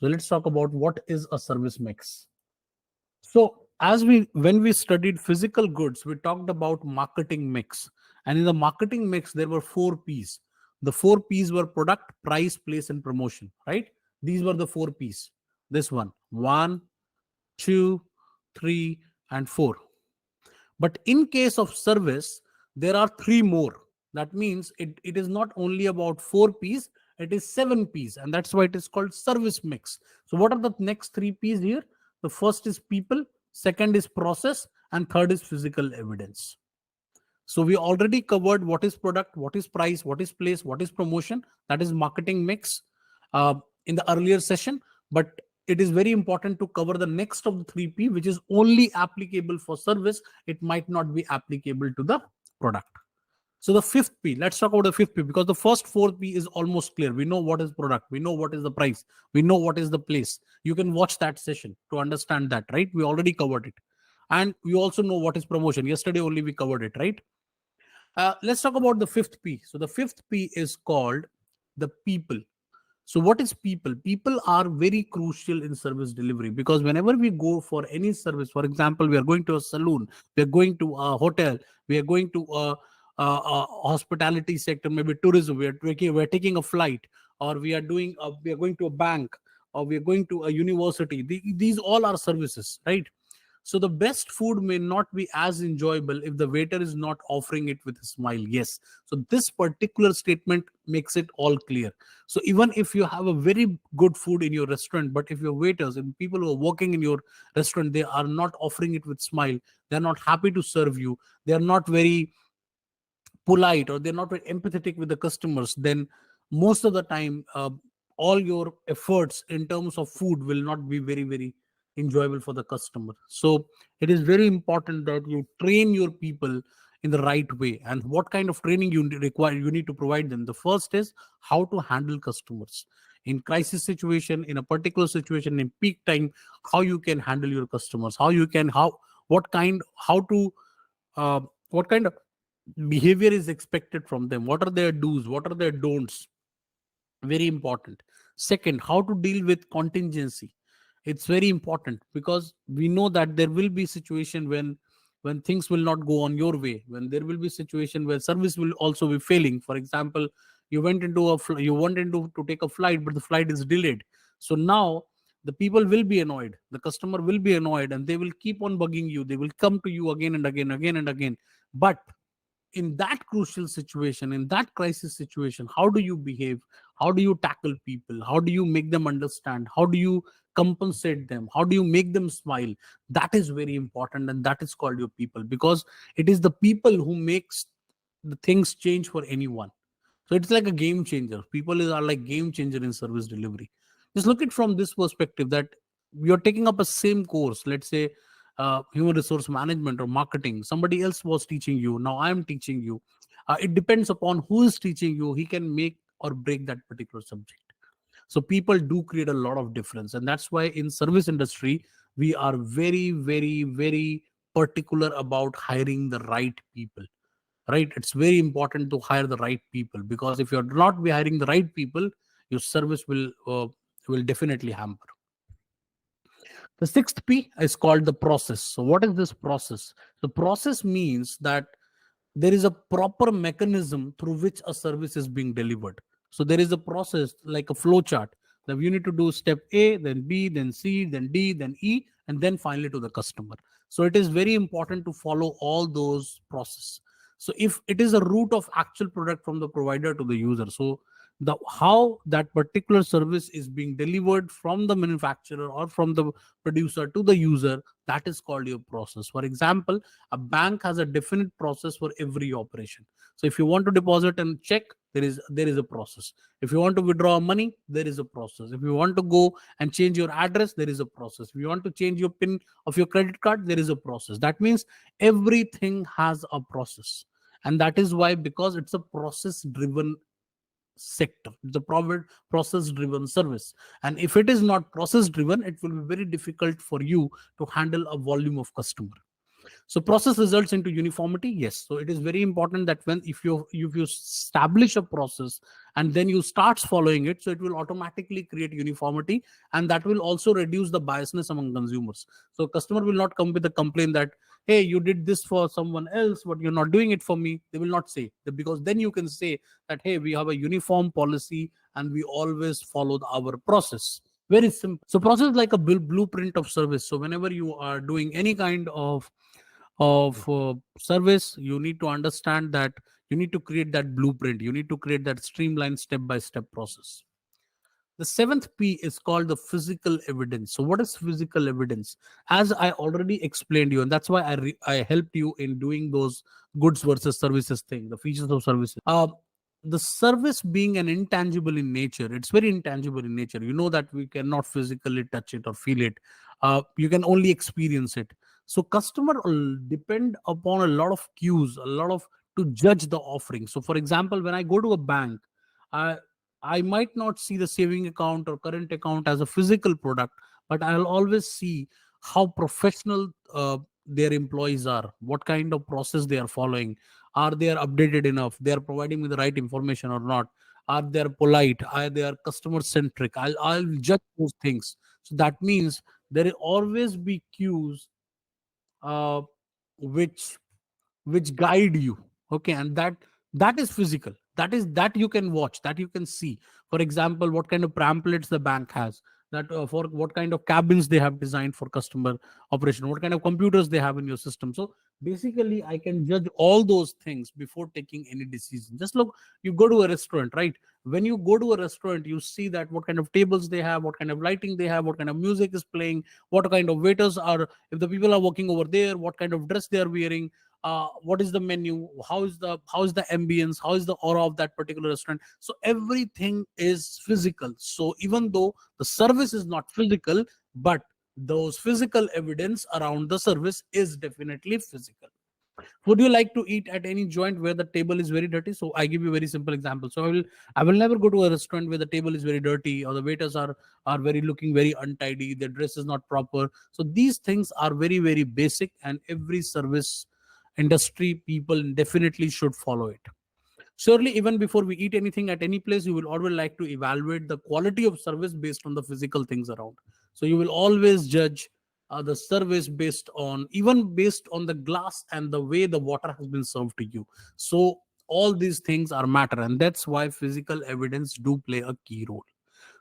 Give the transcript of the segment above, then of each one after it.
So let's talk about what is a service mix. So when we studied physical goods, we talked about marketing mix. And in the marketing mix, there were four P's. The four P's were product, price, place, and promotion, right? These were the four P's. This one, two, three, and four. But in case of service, there are three more. That means it is not only about four P's, it is seven P's. And that's why it is called service mix. So what are the next three P's here? The first is people, second is process, and third is physical evidence. So we already covered what is product, what is price, what is place, what is promotion. That is marketing mix in the earlier session. But it is very important to cover the next of the 3P, which is only applicable for service. It might not be applicable to the product. So the fifth P, let's talk about the fifth P, because the first four P is almost clear. We know what is product, we know what is the price, we know what is the place. You can watch that session to understand that, right? We already covered it. And we also know what is promotion. Yesterday only we covered it, right? Let's talk about the fifth P. So the fifth P is called the people. So what is people? People are very crucial in service delivery, because whenever we go for any service, for example, we are going to a saloon, we are going to a hotel, we are going to a hospitality sector, maybe tourism, we are taking a flight, or we are going to a bank, or we are going to a university. These all are services, right? So the best food may not be as enjoyable if the waiter is not offering it with a smile. Yes. So this particular statement makes it all clear. So even if you have a very good food in your restaurant, but if your waiters and people who are working in your restaurant, they are not offering it with smile, they're not happy to serve you, they're not very polite, or they're not very empathetic with the customers, then most of the time, all your efforts in terms of food will not be very, very enjoyable for the customer. So it is very important that you train your people in the right way. And what kind of training you need to provide them? The first is how to handle customers in crisis situation, in a particular situation, in peak time. How you can handle your customers, how you can how what kind how to what kind of behavior is expected from them, what are their do's, what are their don'ts. Very important. Second, how to deal with contingency. It's very important, because we know that there will be situation when things will not go on your way, when there will be situation where service will also be failing. For example, you wanted to take a flight, but the flight is delayed. So now the people will be annoyed, the customer will be annoyed, and they will keep on bugging you, they will come to you again and again and again. But in that crucial situation, in that crisis situation, how do you behave? How do you tackle people? How do you make them understand? How do you compensate them? How do you make them smile? That is very important, and that is called your people, because it is the people who makes the things change for anyone. So it's like a game changer. People are like game changer in service delivery. Just look at from this perspective, that you're taking up a same course, let's say human resource management or marketing. Somebody else was teaching you, now I am teaching you. It depends upon who is teaching you, he can make or break that particular subject. So people do create a lot of difference, and that's why in service industry we are very, very, very particular about hiring the right people. Right? It's very important to hire the right people, because if you're not be hiring the right people, your service will definitely hamper. The sixth P is called the process. So what is this process? The process means that there is a proper mechanism through which a service is being delivered. So there is a process like a flow chart that you need to do step A, then B, then C, then D, then E, and then finally to the customer. So it is very important to follow all those process. So if it is a route of actual product from the provider to the user, so the how that particular service is being delivered from the manufacturer or from the producer to the user, that is called your process. For example, a bank has a definite process for every operation. So if you want to deposit and check, there is a process. If you want to withdraw money, there is a process. If you want to go and change your address, there is a process. If you want to change your pin of your credit card, there is a process. That means everything has a process. And that is why, because it's a process driven sector, it's a process driven service. And if it is not process driven, it will be very difficult for you to handle a volume of customer. So process results into uniformity. Yes. So it is very important that when if you establish a process and then you start following it, so it will automatically create uniformity, and that will also reduce the biasness among consumers. So customer will not come with a complaint that, hey, you did this for someone else, but you're not doing it for me. They will not say that, because then you can say that, hey, we have a uniform policy and we always follow our process. Very simple. So process is like a blueprint of service. So whenever you are doing any kind of service, you need to understand that you need to create that blueprint. You need to create that streamlined step by step process. The seventh P is called the physical evidence. So what is physical evidence? As I already explained you, and that's why I helped you in doing those goods versus services thing, the features of services. The service being an intangible in nature, it's very intangible in nature. You know that we cannot physically touch it or feel it. You can only experience it. So customer will depend upon a lot of cues, a lot of to judge the offering. So for example, when I go to a bank, I might not see the saving account or current account as a physical product, but I'll always see how professional their employees are, what kind of process they are following, are they updated enough, they are providing me the right information or not, are they polite, are they customer centric. I'll judge those things. So that means there will always be cues uh, which guide you. Okay, and that is physical, that you can watch, that you can see. For example, what kind of pamphlets the bank has, that for what kind of cabins they have designed for customer operation, what kind of computers they have in your system. So basically I can judge all those things before taking any decision. Just look, you go to a restaurant, right? When you go to a restaurant, you see that what kind of tables they have, what kind of lighting they have, what kind of music is playing, what kind of waiters are, if the people are working over there, what kind of dress they are wearing, what is the menu, how is the ambience, how is the aura of that particular restaurant. So everything is physical. So even though the service is not physical, but those physical evidence around the service is definitely physical. Would you like to eat at any joint where the table is very dirty? So I give you a very simple example. So I will never go to a restaurant where the table is very dirty, or the waiters are very looking very untidy, their dress is not proper. So these things are very very basic, and every service industry people definitely should follow it. Surely, even before we eat anything at any place, you will always like to evaluate the quality of service based on the physical things around. So you will always judge the service based on, even based on the glass and the way the water has been served to you. So all these things are matter, and that's why physical evidence do play a key role.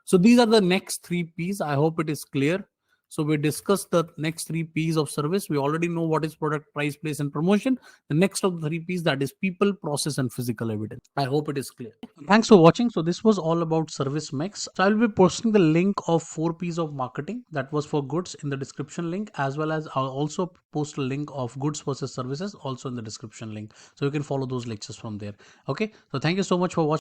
So these are the next three P's. I hope it is clear. So we discussed the next three P's of service. We already know what is product, price, place, and promotion. The next of the three P's, that is people, process, and physical evidence. I hope it is clear. Thanks for watching. So this was all about service mix. So I will be posting the link of 4 P's of marketing, that was for goods, in the description link, as well as I'll also post a link of goods versus services also in the description link. So you can follow those lectures from there. Okay. So thank you so much for watching.